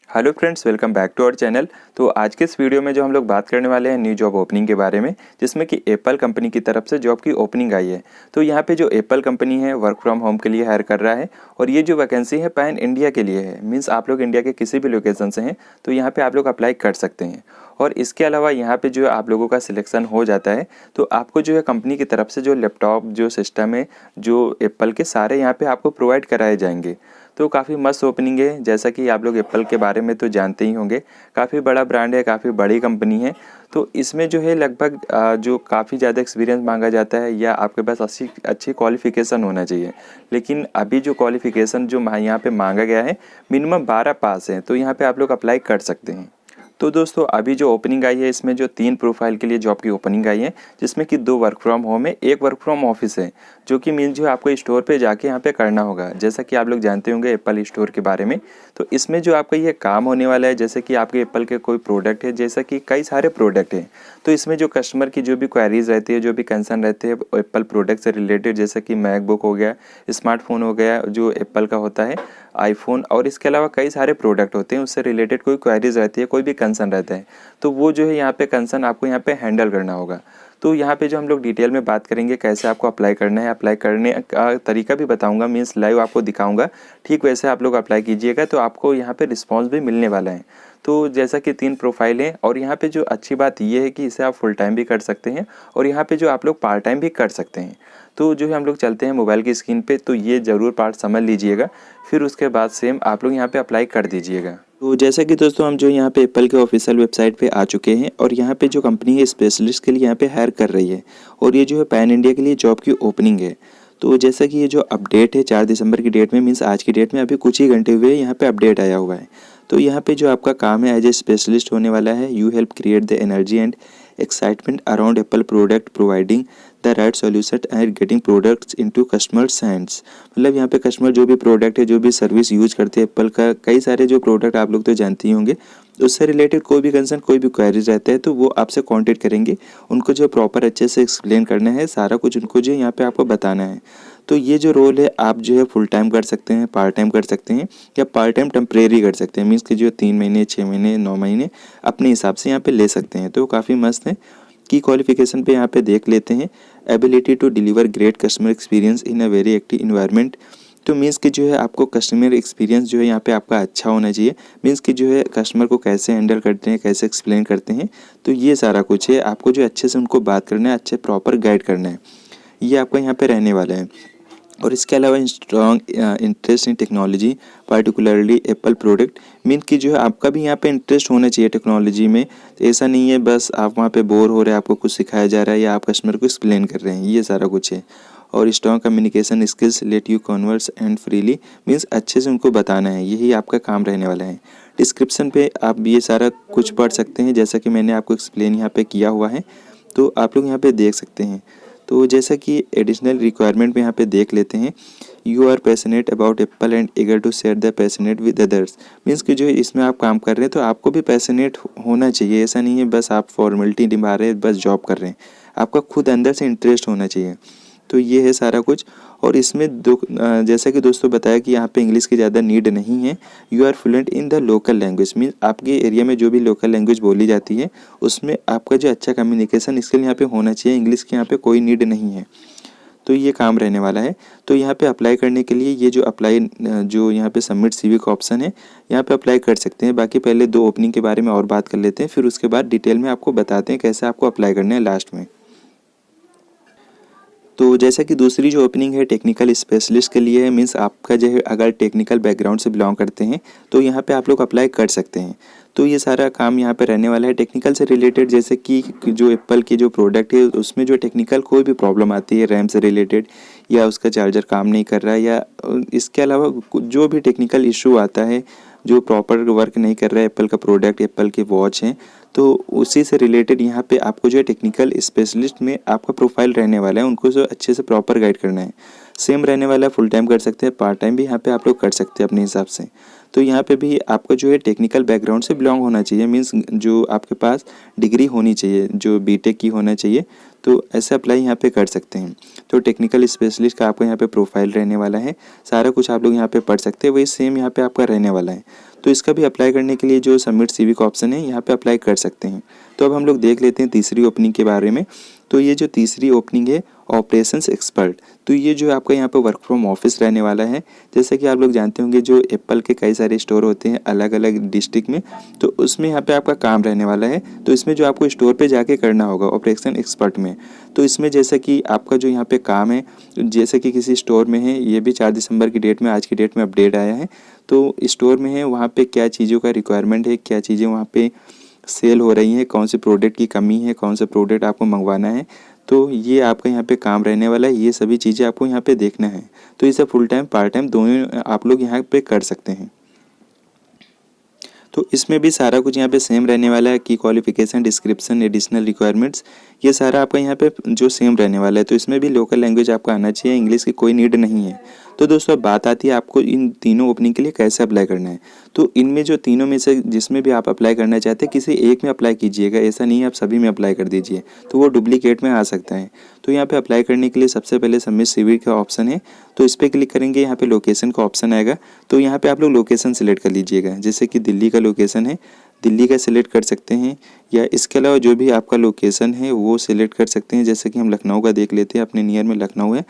Hello friends, welcome back to our channel. तो आज के इस वीडियो में जो हम लोग बात करने वाले हैं न्यू जॉब ओपनिंग के बारे में, जिसमें कि एप्पल कंपनी की तरफ से जॉब की ओपनिंग आई है। तो यहाँ पे जो एप्पल कंपनी है वर्क फ्रॉम होम के लिए हायर कर रहा है और ये जो वैकेंसी है पैन इंडिया के लिए है। मीन्स आप लोग इंडिया के किसी भी लोकेशन से हैं तो यहाँ पे आप लोग अप्लाई कर सकते हैं। और इसके अलावा यहाँ पे जो आप लोगों का सिलेक्शन हो जाता है तो आपको जो है कंपनी की तरफ से जो लैपटॉप जो सिस्टम है जो एप्पल के सारे यहाँ पे आपको प्रोवाइड कराए जाएंगे। तो काफ़ी मस्त ओपनिंग है। जैसा कि आप लोग एप्पल के बारे में तो जानते ही होंगे, काफ़ी बड़ा ब्रांड है, काफ़ी बड़ी कंपनी है। तो इसमें जो है लगभग जो काफ़ी ज़्यादा एक्सपीरियंस मांगा जाता है या आपके पास अच्छी क्वालिफिकेशन होना चाहिए। लेकिन अभी जो क्वालिफिकेशन जो यहाँ पे मांगा गया है मिनिमम 12 पास है, तो यहाँ पे आप लोग अप्लाई कर सकते हैं। तो दोस्तों अभी जो ओपनिंग आई है इसमें जो 3 प्रोफाइल के लिए जॉब की ओपनिंग आई है, जिसमें कि 2 वर्क फ्रॉम होम है, 1 वर्क फ्रॉम ऑफिस है, जो कि मीन्स जो आपको स्टोर पे जाके यहाँ पे करना होगा। जैसा कि आप लोग जानते होंगे एप्पल स्टोर के बारे में। तो इसमें जो आपका ये काम होने वाला है, जैसे कि आपके एप्पल के कोई प्रोडक्ट है, जैसा कि कई सारे प्रोडक्ट हैं, तो इसमें जो कस्टमर की जो भी क्वेरीज रहती है, जो भी कंसर्न रहते हैं एप्पल प्रोडक्ट से रिलेटेड, जैसे कि मैकबुक हो गया, स्मार्टफोन हो गया जो एप्पल का होता है, आईफोन, और इसके अलावा कई सारे प्रोडक्ट होते हैं, उससे रिलेटेड कोई क्वेरीज रहती है, कोई भी कंसर्न रहता है, तो वो जो है यहाँ पे कंसर्न आपको यहाँ पे हैंडल करना होगा। तो यहाँ पे जो हम लोग डिटेल में बात करेंगे कैसे आपको अप्लाई करना है, अप्लाई करने का तरीका भी बताऊंगा, मीन्स लाइव आपको दिखाऊंगा। ठीक वैसे आप लोग अप्लाई कीजिएगा तो आपको यहाँ पे रिस्पॉन्स भी मिलने वाला है। तो जैसा कि 3 प्रोफाइल है और यहाँ पे जो अच्छी बात ये है कि इसे आप फुल टाइम भी कर सकते हैं और यहाँ पे जो आप लोग पार्ट टाइम भी कर सकते हैं। तो जो है हम लोग चलते हैं मोबाइल की स्क्रीन पे, तो ये ज़रूर पार्ट समझ लीजिएगा, फिर उसके बाद सेम आप लोग यहाँ पे अप्लाई कर दीजिएगा। तो जैसा कि दोस्तों हम जो यहाँ पे एप्पल के ऑफिशियल वेबसाइट पे आ चुके हैं और यहाँ पे जो कंपनी है स्पेशलिस्ट के लिए यहाँ पे हायर कर रही है और ये जो है पैन इंडिया के लिए जॉब की ओपनिंग है। तो जैसा कि ये जो अपडेट है 4 दिसंबर की डेट में, मीन्स आज की डेट में अभी कुछ ही घंटे हुए यहाँ पे अपडेट आया हुआ है। तो यहाँ पे जो आपका काम है एज ए स्पेशलिस्ट होने वाला है, you help create the energy and excitement around Apple product, providing the right solution and getting products into customers hands. मतलब यहाँ पे कस्टमर जो भी प्रोडक्ट है, जो भी सर्विस यूज करते हैं एप्पल का, कई सारे जो प्रोडक्ट आप लोग तो जानते ही होंगे, उससे रिलेटेड कोई भी कंसर्न, कोई भी क्वेरीज रहता है तो वो आपसे कांटेक्ट करेंगे। उनको जो प्रॉपर अच्छे से एक्सप्लेन करना है, सारा कुछ उनको जो यहाँ पे आपको बताना है। तो ये जो रोल है आप जो है फुल टाइम कर सकते हैं, पार्ट टाइम कर सकते हैं या पार्ट टाइम टेम्परेरी कर सकते हैं, मीन्स कि जो 3 महीने, 6 महीने, 9 महीने अपने हिसाब से यहाँ पे ले सकते हैं। तो काफ़ी मस्त है। की क्वालिफिकेशन पे यहाँ पे देख लेते हैं, ability to deliver great customer experience in a very active environment. तो मीन्स कि जो है आपको कस्टमर एक्सपीरियंस जो है यहाँ पे आपका अच्छा होना चाहिए, मीन्स कि जो है कस्टमर को कैसे हैंडल करते हैं, कैसे एक्सप्लेन करते हैं, तो ये सारा कुछ है। आपको जो अच्छे से उनको बात करना है, अच्छे प्रॉपर गाइड करना है, ये आपका यहाँ पे रहने वाला है। और इसके अलावा strong interest in technology, particularly Apple product, mean कि जो है आपका भी यहाँ पे इंटरेस्ट होना चाहिए टेक्नोलॉजी में। तो ऐसा नहीं है बस आप वहाँ पे बोर हो रहे हैं, आपको कुछ सिखाया जा रहा है या आप कस्टमर को एक्सप्लेन कर रहे हैं, ये सारा कुछ है। और strong communication skills, let you converse and freely, means अच्छे से उनको बताना है, यही आपका काम रहने वाला है। डिस्क्रिप्शन पे आप ये सारा कुछ पढ़ सकते हैं, जैसा कि मैंने आपको एक्सप्लेन यहाँ पे किया हुआ है, तो आप लोग यहाँ पे देख सकते हैं। तो जैसा कि एडिशनल रिक्वायरमेंट में यहाँ पे देख लेते हैं, you are passionate about Apple and eager to share the passionate with others, means कि जो इसमें आप काम कर रहे हैं तो आपको भी पैशनेट होना चाहिए। ऐसा नहीं है बस आप फॉर्मेलिटी निभा रहे हैं, बस जॉब कर रहे हैं, आपका खुद अंदर से इंटरेस्ट होना चाहिए। तो ये है सारा कुछ। और इसमें जैसा कि दोस्तों बताया कि यहाँ पे इंग्लिश की ज़्यादा नीड नहीं है। You are fluent in the local language, means आपके एरिया में जो भी लोकल लैंग्वेज बोली जाती है उसमें आपका जो अच्छा कम्युनिकेशन स्किल यहाँ पे होना चाहिए, इंग्लिश की यहाँ पे कोई नीड नहीं है। तो ये काम रहने वाला है। तो यहाँ पे अप्लाई करने के लिए ये जो अप्लाई जो यहाँ पे सबमिट सीवी का ऑप्शन है, यहाँ पे अप्लाई कर सकते हैं। बाकी पहले 2 ओपनिंग के बारे में और बात कर लेते हैं, फिर उसके बाद डिटेल में आपको बताते हैं कैसे आपको अप्लाई करना है लास्ट में। तो जैसा कि दूसरी जो ओपनिंग है टेक्निकल स्पेशलिस्ट के लिए है, मीन्स आपका जो है अगर टेक्निकल बैकग्राउंड से बिलोंग करते हैं तो यहाँ पे आप लोग अप्लाई कर सकते हैं। तो ये सारा काम यहाँ पे रहने वाला है टेक्निकल से रिलेटेड, जैसे कि जो एप्पल की जो प्रोडक्ट है उसमें जो टेक्निकल कोई भी प्रॉब्लम आती है, रैम से रिलेटेड या उसका चार्जर काम नहीं कर रहा है या इसके अलावा जो भी टेक्निकल इशू आता है, जो प्रॉपर वर्क नहीं कर रहा है एप्पल का प्रोडक्ट, एप्पल के वॉच हैं, तो उसी से रिलेटेड यहाँ पे आपको जो है टेक्निकल स्पेशलिस्ट में आपका प्रोफाइल रहने वाला है, उनको जो अच्छे से प्रॉपर गाइड करना है। सेम रहने वाला है, फुल टाइम कर सकते हैं, पार्ट टाइम भी यहाँ पे आप लोग कर सकते हैं अपने हिसाब से। तो यहाँ पे भी आपको जो है टेक्निकल बैकग्राउंड से बिलोंग होना चाहिए, मीन्स जो आपके पास डिग्री होनी चाहिए, जो बीटेक की होना चाहिए। तो ऐसे अप्लाई यहाँ पे कर सकते हैं। तो टेक्निकल स्पेशलिस्ट का आपको यहाँ पे प्रोफाइल रहने वाला है, सारा कुछ आप लोग यहाँ पे पढ़ सकते हैं, वही सेम यहाँ पे आपका रहने वाला है। तो इसका भी अप्लाई करने के लिए जो सबमिट सीवी का ऑप्शन है यहाँ पे अप्लाई कर सकते हैं। तो अब हम लोग देख लेते हैं तीसरी ओपनिंग के बारे में। तो ये जो तीसरी ओपनिंग है ऑपरेशंस एक्सपर्ट, तो ये जो आपका यहाँ पे वर्क फ्रॉम ऑफिस रहने वाला है। जैसे कि आप लोग जानते होंगे जो एप्पल के कई सारे स्टोर होते हैं अलग अलग डिस्ट्रिक्ट में, तो उसमें यहाँ पे आपका काम रहने वाला है। तो इसमें जो आपको स्टोर पे जाके करना होगा ऑपरेशन एक्सपर्ट में, तो इसमें जैसे कि आपका जो यहाँ पे काम है, जैसे कि किसी स्टोर में है, ये भी 4 दिसंबर की डेट में, आज की डेट में अपडेट आया है। तो स्टोर में है, वहाँ पे क्या चीज़ों का रिक्वायरमेंट है, क्या चीज़ें वहाँ पे सेल हो रही हैं, कौन से प्रोडक्ट की कमी है, कौन सा प्रोडक्ट आपको मंगवाना है, तो ये आपका यहाँ पे काम रहने वाला है। ये सभी चीज़ें आपको यहाँ पे देखना है। तो इसे फुल टाइम पार्ट टाइम दोनों आप लोग यहाँ पे कर सकते हैं। तो इसमें भी सारा कुछ यहाँ पे सेम रहने वाला है, की क्वालिफिकेशन, डिस्क्रिप्शन, एडिशनल रिक्वायरमेंट्स, ये सारा आपका यहाँ पे जो सेम रहने वाला है। तो इसमें भी लोकल लैंग्वेज आपका आना चाहिए, इंग्लिश की कोई नीड नहीं है। तो दोस्तों अब बात आती है आपको इन तीनों ओपनिंग के लिए कैसे अप्लाई करना है। तो इनमें जो तीनों में से जिसमें भी आप अप्लाई करना चाहते हैं किसी एक में अप्लाई कीजिएगा, ऐसा नहीं है आप सभी में अप्लाई कर दीजिए, तो वो डुप्लीकेट में आ सकता है। तो यहाँ पे अप्लाई करने के लिए सबसे पहले सबमिट सीवी का ऑप्शन है, तो इस पर क्लिक करेंगे, यहाँ पे लोकेशन का ऑप्शन आएगा। तो यहाँ पे आप लोग लोकेशन सिलेक्ट कर लीजिएगा, जैसे कि दिल्ली का लोकेशन है, दिल्ली का सिलेक्ट कर सकते हैं, या इसके अलावा जो भी आपका लोकेशन है वो सिलेक्ट कर सकते हैं। जैसे कि हम लखनऊ का देख लेते हैं, अपने नियर में लखनऊ है,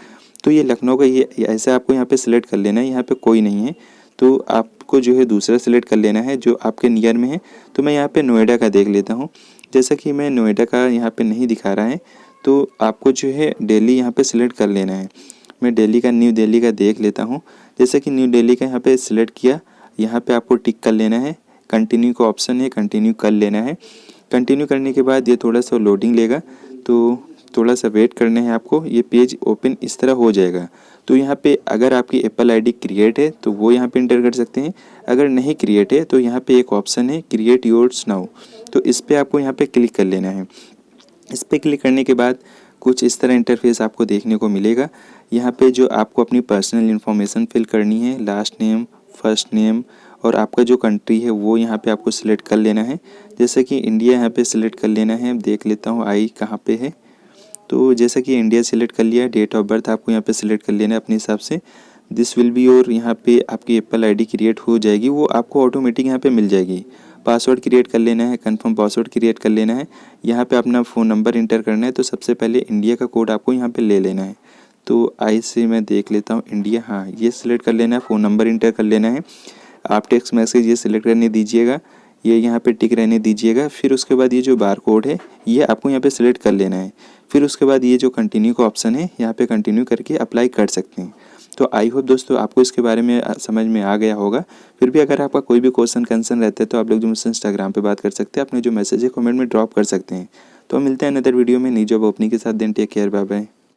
तो ये लखनऊ का ये ऐसे आपको यहाँ पे सिलेक्ट कर लेना है। यहाँ पे कोई नहीं है तो आपको जो है दूसरा सिलेक्ट कर लेना है जो आपके नियर में है। तो मैं यहाँ पे नोएडा का देख लेता हूँ, जैसा कि मैं नोएडा का यहाँ पे नहीं दिखा रहा है, तो आपको जो है दिल्ली यहाँ पे सिलेक्ट कर लेना है। मैं दिल्ली का, न्यू दिल्ली का देख लेता हूँ, जैसे कि न्यू दिल्ली का यहाँ पे सिलेक्ट किया, यहाँ पे आपको टिक कर लेना है, कंटिन्यू का ऑप्शन है, कंटिन्यू कर लेना है। कंटिन्यू करने के बाद ये थोड़ा सा लोडिंग लेगा, तो थोड़ा सा वेट करना है आपको, ये पेज ओपन इस तरह हो जाएगा। तो यहाँ पे अगर आपकी एप्पल आईडी क्रिएट है तो वो यहाँ पे इंटर कर सकते हैं, अगर नहीं क्रिएट है तो यहाँ पे एक ऑप्शन है क्रिएट योर्स नाउ, तो इस पर आपको यहाँ पे क्लिक कर लेना है। इस पर क्लिक करने के बाद कुछ इस तरह इंटरफेस आपको देखने को मिलेगा। यहाँ पे जो आपको अपनी पर्सनल इन्फॉर्मेशन फिल करनी है, लास्ट नेम, फर्स्ट नेम, और आपका जो कंट्री है वो यहाँ पे आपको सिलेक्ट कर लेना है। जैसे कि इंडिया यहाँ पे सिलेक्ट कर लेना है, देख लेता हूँ आई कहाँ पे है। तो जैसा कि इंडिया सिलेक्ट कर लिया, डेट ऑफ बर्थ आपको यहाँ पे सिलेक्ट कर लेना है अपने हिसाब से। दिस विल बी, और यहाँ पे आपकी एप्पल आईडी क्रिएट हो जाएगी, वो आपको ऑटोमेटिक यहाँ पे मिल जाएगी। पासवर्ड क्रिएट कर लेना है, कंफर्म पासवर्ड क्रिएट कर लेना है। यहाँ पे अपना फ़ोन नंबर इंटर करना है, तो सबसे पहले इंडिया का कोड आपको यहाँ पे ले लेना है। तो आई से मैं देख लेता हूँ इंडिया, हाँ ये सिलेक्ट कर लेना है, फ़ोन नंबर इंटर कर लेना है। आप टेक्स्ट मैसेज ये सिलेक्ट करने दीजिएगा, ये यहाँ पे टिक रहने दीजिएगा। फिर उसके बाद ये जो बार कोड है ये आपको यहाँ पे सिलेक्ट कर लेना है। फिर उसके बाद ये जो कंटिन्यू का ऑप्शन है यहाँ पे कंटिन्यू करके अप्लाई कर सकते हैं। तो आई होप दोस्तों आपको इसके बारे में समझ में आ गया होगा। फिर भी अगर आपका कोई भी क्वेश्चन कंसर्न रहता है तो आप लोग जो मुझसे इंस्टाग्राम पे बात कर सकते हैं, अपने जो मैसेज है कमेंट में ड्रॉप कर सकते हैं। तो मिलते हैं अनदर वीडियो में नई जॉब ओपनिंग के साथ। Then take care, bye bye.